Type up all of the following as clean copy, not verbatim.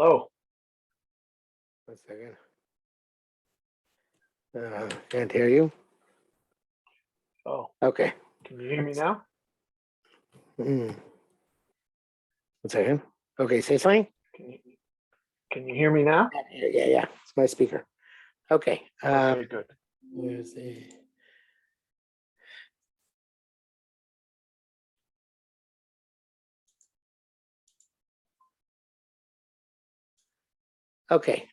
Hello. 1 second. Can't hear you. Oh, Okay. can you hear me now? 1 second. Okay, say something. Can you hear me now? Yeah. It's my speaker. Okay. Okay, good. Where's the? Okay.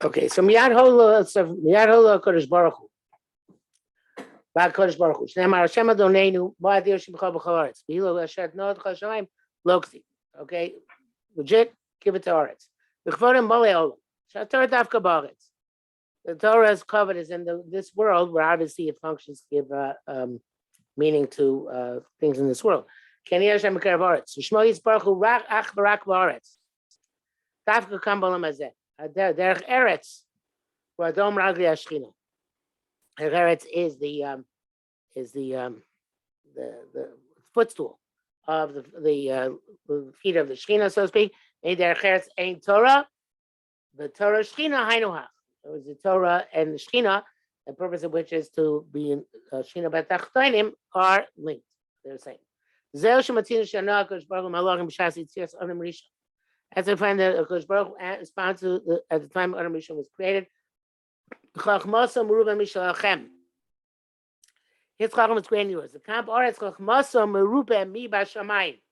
Okay, so Miyad Holo Kodesh Baruch Hu. Bad Kodesh Baruch Hu. Shneimar Hashem Adonenu Ba'ad Yoshim B'chol B'chol B'hilo Asher Nod Chol Shamayim Lokti. Okay, legit. Give it to Oretz. V'chvorim Malei Olam. Shator Dafka Ba'aretz. The Torah's covered is in this world where obviously it functions to give meaning to things in this world. Keni Hashem B'karev Oretz. Shmo Yisbaruch Hu Ach Barak Ba'aretz. Dafka Kam B'olam Hazeh. Derech Eretz, where Adom Ragli Ashchina. Eretz is the footstool of the feet of the Shechina, so to speak. Derech Eretz Ein Torah, the Torah Shechina Hainuhach. It was the Torah and the Shechina, the purpose of which is to be in Shechina B'Tachtonim, are linked. They're the same. Zeh Shematzinu Shana Kodesh Baruch Hu Malachim B'Shas Yitzias Adam Rishon. As I find that Kodesh Baruch Hu responds to at the time Adam Rishon was created. Chochmoso Meruba Mishalachem. His Chacham was great in yours. The Kamp Oretz Chochmoso Meruba Mi Bashamayim.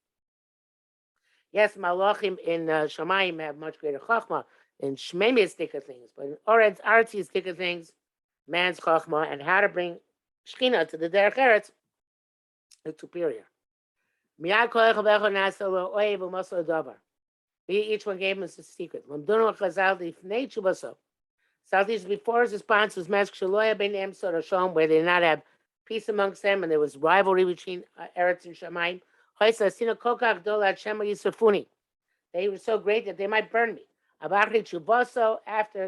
Yes, Malachim in Shamayim have much greater Chachma in Shmemistic things, but in Oretz artistic things, man's Chachma and how to bring Shechina to the Derech Eretz is superior. Miyad Kodesh Baruch Hu Nasalo Oyev U'Moslo Davar. Each one gave him a secret. Southeast before his response was where they did not have peace amongst them and there was rivalry between Eretz and Shamayim. They were so great that they might burn me. After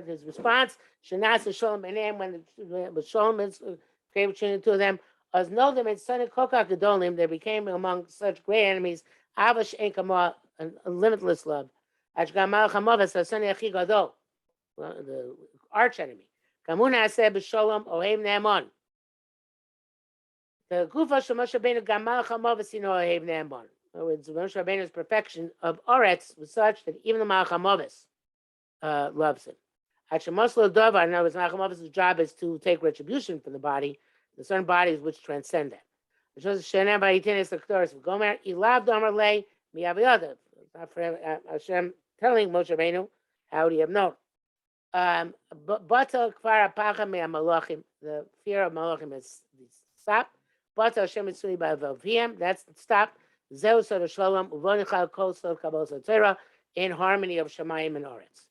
his response, when the Shalom is created between the two of them, as know them in Sunny Kokak Gedolim, they became among such great enemies. Avash Enkamah, a limitless love. The arch enemy. Kamuna said B'Sholom Ohev Ne'amon. The Gufa Shemoshe Rabbeinu Gamal Chamovas Ohev Ne'amon. In other words, Moshe Rabbeinu's perfection of Oretz was such that even the Malchamovis loves him. Hashemoslo Dovar, in other words, Malchamovis' job is to take retribution from the body, the certain bodies which transcend that. Shenem Vayitenes L'Ktoris V'Gomer Ilav Domer Lei Mi'Aviyada. Not for Hashem telling Moshe Rabbeinu how would he have known. The fear of Malachim is stopped. That's stopped. In harmony of Shemayim and Oretz.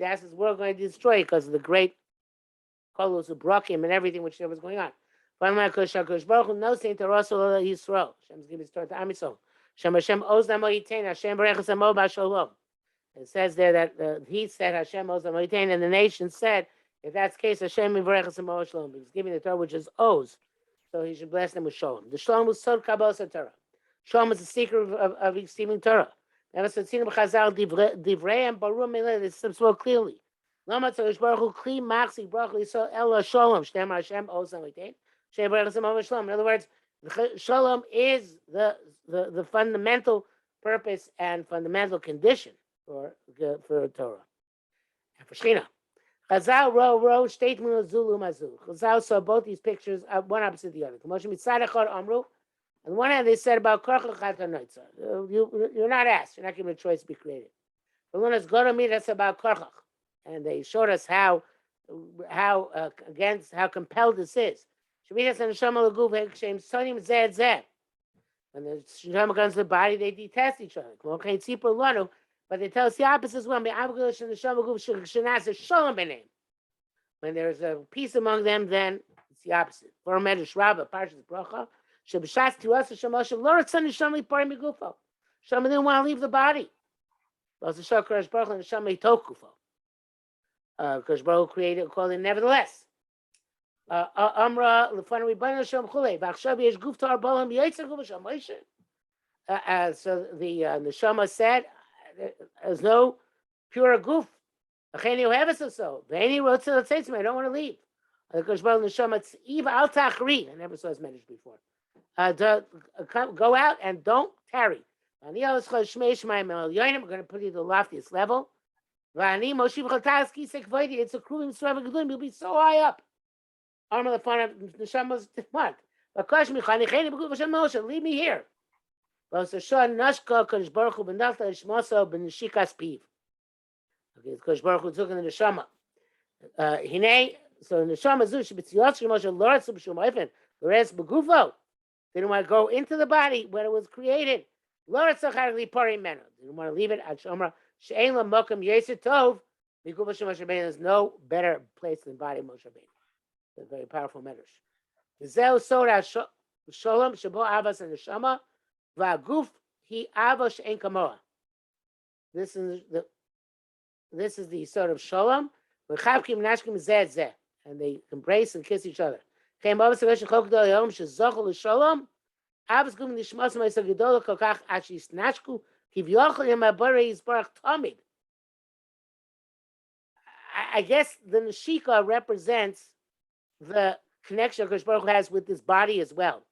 That's his world going to destroy because of the great Kolos who broke him and everything which was going on. Hashem's giving his Torah to Am Yisrael. It says there that he said Hashem Oz Amoitain, and the nation said, if that's the case, Hashem Yivarech Amo Shalom. He's giving the Torah which is Oz, so he should bless them with Shalom. The Shalom was Sod Kabbalas Torah. Shalom is the secret of receiving Torah. Never said Sinu B'Chazal Divrei Barum Milei. This is so clearly. Lama Tzorish Baruch Hu Kli Machzik Baruch Hu Yisrael Ela Shalom. Shtem Hashem Oz Amoitain. Shem Yivarech Amo Shalom. In other words, Shalom is the fundamental purpose and fundamental condition for Torah and for Shechina. Chazal row state Zulu Mazul. Chazal saw both these pictures one opposite the other. On one hand, they said about you're not asked. You're not given a choice to be created. That's about Korchach, and they showed us how compelled this is. When the Neshama comes to the body, they detest each other. But they tell us the opposite as well. When there's a peace among them, then it's the opposite. For Medrash Rabbah, Parshas Bracha, Shebshas to us, Shemosha, Lord, son, Shamli, Pari Migufo. Shama didn't want to leave the body. Also, Shokarash Baruch and Shamli Tokufo. Because Baruch created, called it nevertheless. Amra, Lefana Ribana Shem Chule, Vakshabi is Guftar Bolam Yaitzer Gufasham Moshe. So the Neshama said, there's no pure goof. Acheni Oheves so. V'eni wrote to the Tzeitzim, I don't want to leave. Because Baruch Neshama Eva Al Tachri. I never saw his message before. Go out and don't tarry. We're going to put you to the loftiest level. It's a cruel and you'll be so high up. Armor the fun of Neshama's what? Leave me here. Okay, it's Kodesh Baruch Hu took in the Neshama. So Neshama Zu should be Lord Subshum the rest Begufo. They didn't want to go into the body when it was created. Lord Sachar Pari Mena. They didn't want to leave it at Shomra. She'en la Mokam Yeser Tov. Begufo Moshe Rabbeinu. There's no better place than body of Moshe Rabbeinu. A very powerful medrash. Zeu Sora Sholom Shabo Avas and Neshama. Va'guf He Ava She'en Kamoa. This is the sort of Sholom. V'chavkim Nashkim Zed Zeh. And they embrace and kiss each other. Came over to Chok Dol Yom Shezochel L'Sholom. Avos Gum Nishmas Ma'isa Gedola Kokach Ashi Snachku Kivyochel Yom Abare Yisbarach Tamid. I guess the Neshika represents the connection Kodesh Baruch Hu has with this body as well,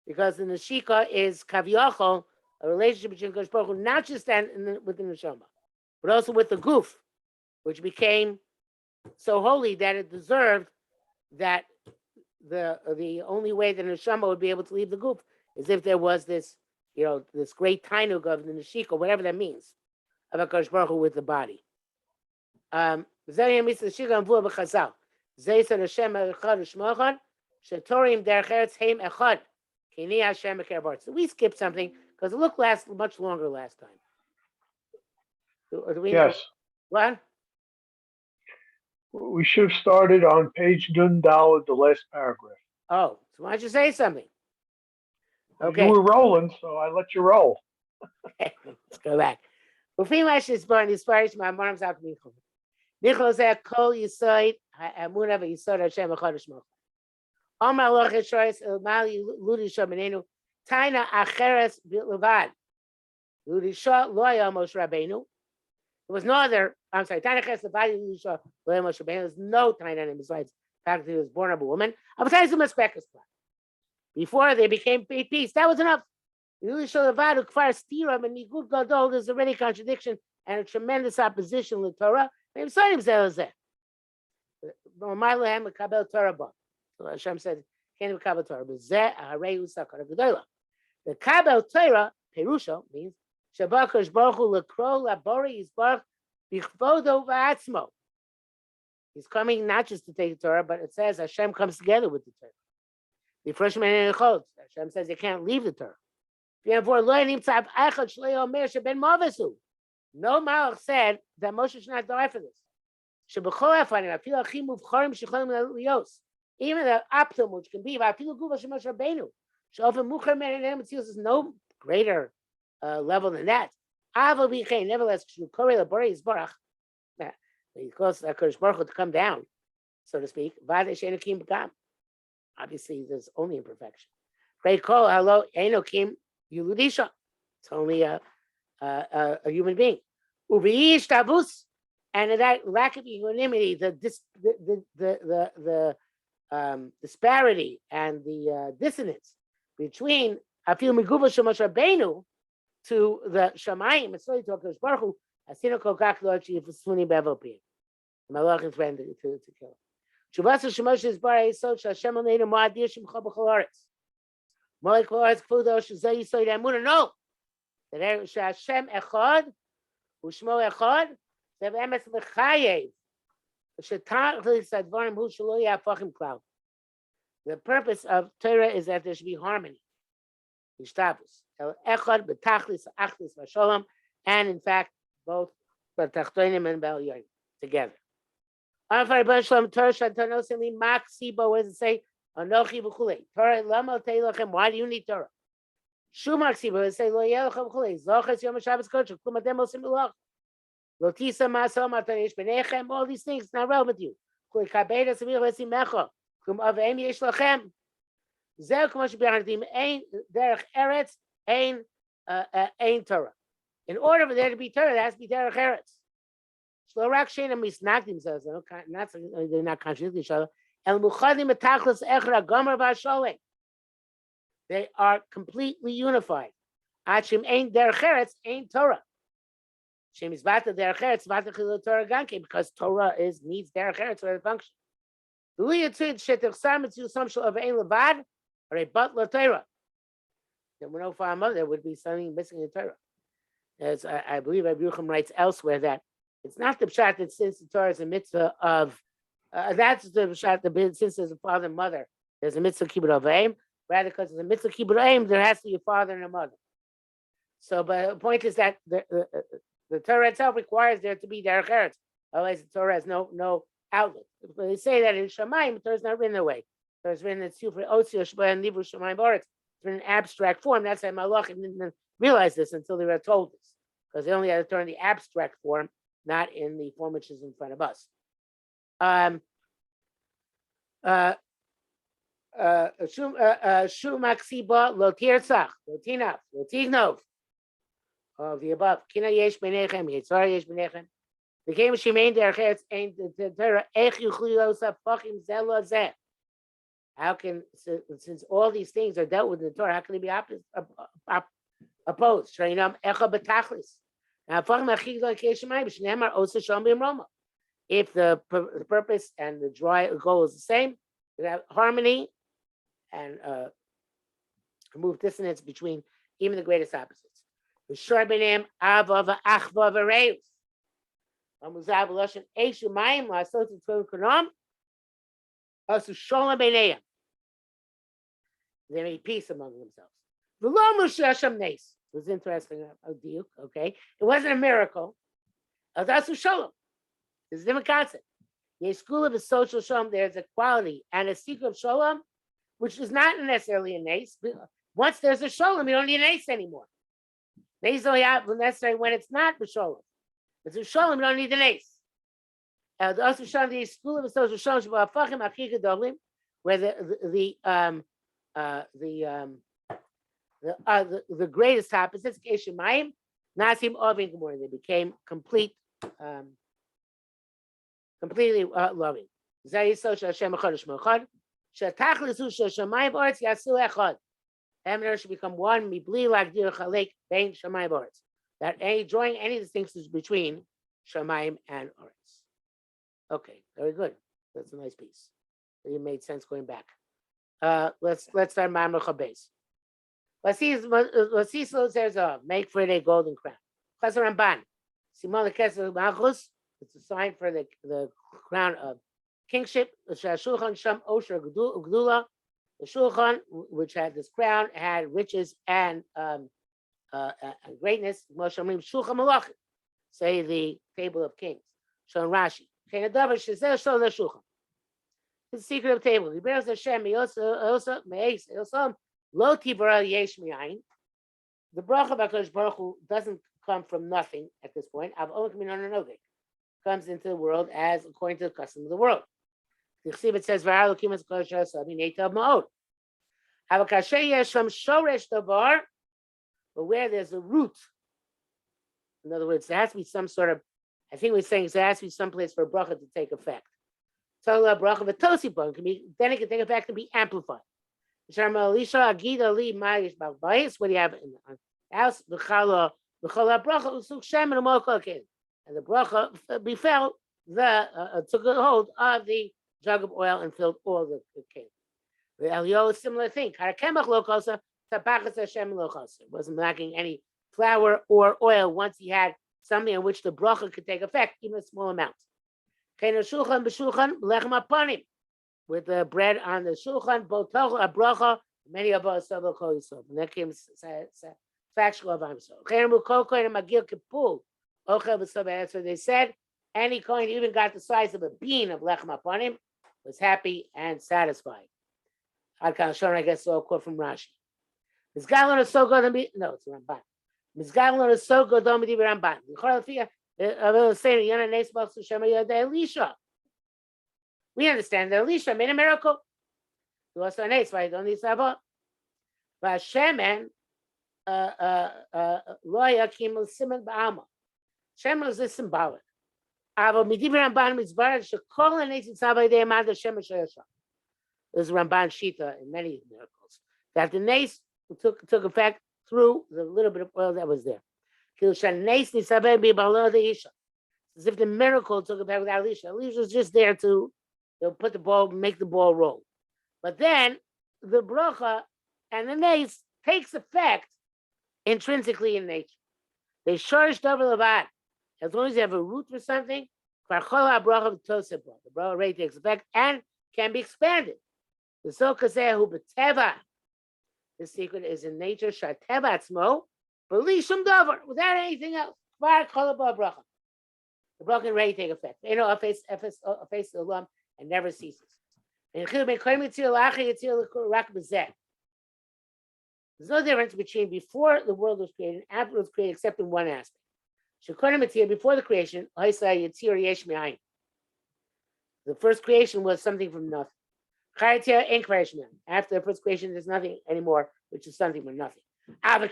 because the Neshika is Kavyochel, a relationship between Kodesh Baruch Hu, not just with the Neshama, but also with the Guf, which became so holy that it deserved that the only way that the Neshama would be able to leave the Guf is if there was this, this great tainug of the Neshika, whatever that means, of HaKadosh Baruch Hu with the body. So we skipped something because it looked much longer last time. Yes. What? We should have started on page Nun Daled, the last paragraph. Oh, so why don't you say something? Okay. You were rolling, so I let you roll. Let's go back. Kol Yisoid Ha'amuna v'Yisoid Hashem Echad Shmo. Omar Loch Yisrois Mali Ludi Shomenenu Taina Acheres Levad Ludi Shah Loya Moshe Rabbeinu. There was no other. I'm sorry. Taina Acheres Levad Ludi Shah Loya Moshe Rabbeinu. There's no Taina name besides the fact that he was born of a woman. Before they became peace, that was enough. Ludi Shah Levad Ukfar Stiram and Nigud Gadol. There's already contradiction and a tremendous opposition to Torah. Maybe Hashem said, can't be Kabel Torah, but the Kabel Torah, Perusha, means Shabakash Baruch Hu Lekro Labori Yisbarach Bichvodo Va'atzmo. He's coming not just to take the Torah, but it says Hashem comes together with the Torah. The first man in the Chod, Hashem says they can't leave the Torah. No Malach said that Moshe should not die for this. Even the optimum, which can be there's no greater level than that. Nevertheless, because Kodesh Baruch Hu to come down, so to speak. Obviously, there's only imperfection. It's only a human being. And that lack of equanimity, the disparity and the dissonance between Afil Meguva Shamash Rabbeinu to the Shamayim, it's really talking to Baruch Hu, Asino Kokak Lochi if it's Suni Bevopi. Malachim ran to kill. Shuvasa Shamash is Bar Yisod Hashem Aleinu Moadir Shimcha B'Cholaretz. Molek Cholaretz Kfudo Shazay Yisod Amuna. No. That Hashem Echad, Ushmo Echad, Zev Emes Lechayev, Shetachlis Advarim Hu Shelo Yafachim Klau. The purpose of Torah is that there should be harmony. Yishtabus. El Echad B'Tachlis Achlis V'Sholom, and in fact, both B'Tachtoinim and B'Elyonim together. What does it say? Anochi v'chulei. Torah lama teilachem. Why do you need Torah? Shumak siba say lo yelachem v'chulei. Zochas yom Shabbos kodesh. Klum adem osim milach. Lo tisa masa matanish benechem. All these things not relevant to you. Klum kabeda samir v'esi mecha. Klum avim yesh lachem. Zer k'mo shebi'ardim ein derech eretz ein Torah. In order for there to be Torah, there has to be derech eretz. Shlorak sheina misnagdim says they're not contradicting each other. El muchadim etachlis echra gomer v'asholem. They are completely unified. Achim ein derech eretz ein Torah. Shem is vata derech eretz vata chilul Torah ganke because Torah needs derech eretz for the function. The liyatzid shetachsar mitzvah some shel of ein levad or a but la Torah. There were no far mother. There would be something missing in Torah. As I believe Yerucham writes elsewhere that it's not the pshat that since the Torah is a mitzvah of that's the pshat that since there's a father and mother, there's a mitzvah kibbut of aim. Rather, because there's a mitzvah kibbut of aim, there has to be a father and a mother. So, but the point is that the Torah itself requires there to be derech eretz. Otherwise, the Torah has no outlet. When they say that in Shamayim, the Torah is not written that way. The Torah is written in Sufre Otzio Shba and Nivru Shamayim Boretz. It's in an abstract form. That's why Malachim didn't realize this until they were told this, because they only had to turn the abstract form, not in the form which is in front of us. Shumaksiba lo tirzach, lo tinaf, lo tignov. Of the above, kina yesh benechem, yitzar yesh benechem. The game shemein derech eretz ain't the Torah. Ech yuchli losa fachim zelo zeh. How can, since all these things are dealt with in the Torah, how can they be opposed? Shreinam echa betachlis. Now, if the purpose and the goal is the same, you have harmony and remove dissonance between even the greatest opposites. They made peace among themselves. It was interesting, okay? It wasn't a miracle. This is a different concept. The school of a social shalom, there's a quality and a secret of shalom, which is not necessarily a nace. Once there's a shalom, you don't need a nace anymore. Nace only happens necessary when it's not the shalom. It's a shalom, you don't need the nace. The school of a social shalom, where the greatest opposites, Keshemayim, Nasim Ovin Gemor, they became completely loving. Heaven should become one. That any drawing any distinctions between Shamayim and Oretz. Okay, very good. That's a nice piece. It made sense going back. Let's start Ma'amar Chabez. Make for it a golden crown. Chazar Ramban. Simon Lekesel Malchus. It's a sign for the crown of kingship. The Shulchan Sham Osher Gdula. The Shulchan, which had this crown, had riches and greatness. Shulchan Malachim. Say the table of kings. Shon Rashi. The secret of the table. The bracha of HaKadosh Baruch Hu doesn't come from nothing at this point. Comes into the world as according to the custom of the world. The Chsibit says, but where there's a root, in other words, there has to be some sort of, I think we're saying there has to be some place for a bracha to take effect. So a bracha of a tosipon can be, then it can take effect and be amplified. What do you have in the house? And the bracha befell, took a hold of the jug of oil and filled all the cake. The Elio, similar thing. It wasn't lacking any flour or oil once he had something in which the bracha could take effect, even a small amount. With the bread on the shulchan, a bracha, many of us are and that came factual of himself. That's what they said. Any coin, even got the size of a bean of lechem aponim, was happy and satisfied. Hadkan Shon, I guess, so quote from Rashi. Mizgalon is so good to be, no, it's Ramban. Mizgalon is so good to be Ramban. We understand that Elisha made a miracle. He was an ace, right? Don't need to but Shemen, Loya Kim Simon Ba'ama. Shemen is this symbolic. Avo Midiv Ramban Mizbar, Shekol and Ace Sabay de Amanda Shemen Shayasha. There's Ramban Shita in many miracles. That the nace took effect through the little bit of oil that was there. As if the miracle took effect with Elisha. Elisha was just there to put the ball, make the ball roll. But then the bracha and the nace takes effect intrinsically in nature. They shorish double levad. As long as you have a root for something, the bracha already takes effect and can be expanded. The sokasehu b'teva. The secret is in nature. Shateva atzmo, b'lishum davar, without anything else. The bracha can already take effect. You know, a face the lump and never ceases. There's no difference between before the world was created and after it was created, except in one aspect. Before the creation, the first creation was something from nothing. After the first creation, there's nothing anymore, which is something from nothing. But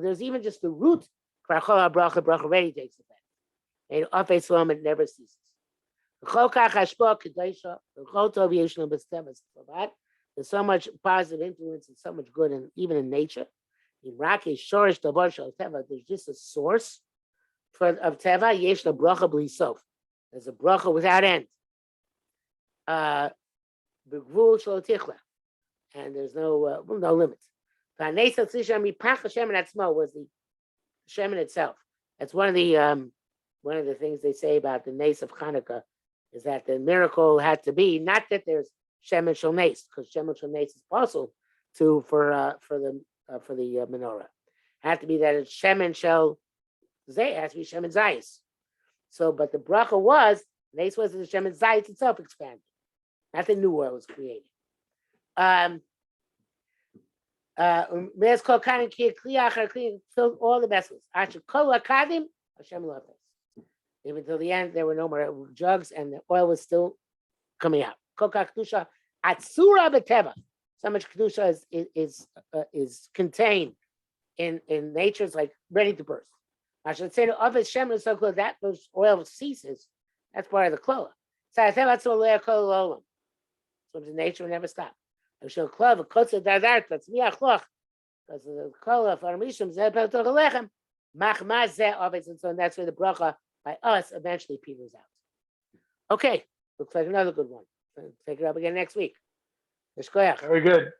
there's even just the root. Bracha already takes effect. And it never ceases. There's so much positive influence and so much good, and even in nature. There's just a source of teva. Yesh la bracha b'li sof. There's a bracha without end. And there's no limits. Was the shemen itself. That's one of the things they say about the nace of Hanukkah, is that the miracle had to be not that there's shemen shel nace, because shemen shel nace is possible for the menorah. It had to be that it's shemen shel zay, it has to be shemen zayis. So, but the bracha was nace was the shemen zayis itself expanded, not the new oil was created. Filled all the vessels. Even till the end, there were no more jugs, and the oil was still coming out. So much kedusha is contained in nature. It's like ready to burst. I should say of his shemen is so close that those oil ceases. That's part of the klola. So I think that's what so the nature will never stop. I shall clove a kotze dadart. That's miachloch. Because the klola for mishum zebel togalechem machmaz ze ovis, and so that's where the bracha by us eventually peters out. Okay, looks like another good one. Take it up again next week. Very good.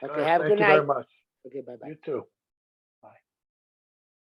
Okay, have a good Thank you night. very much. Okay, bye-bye. You too.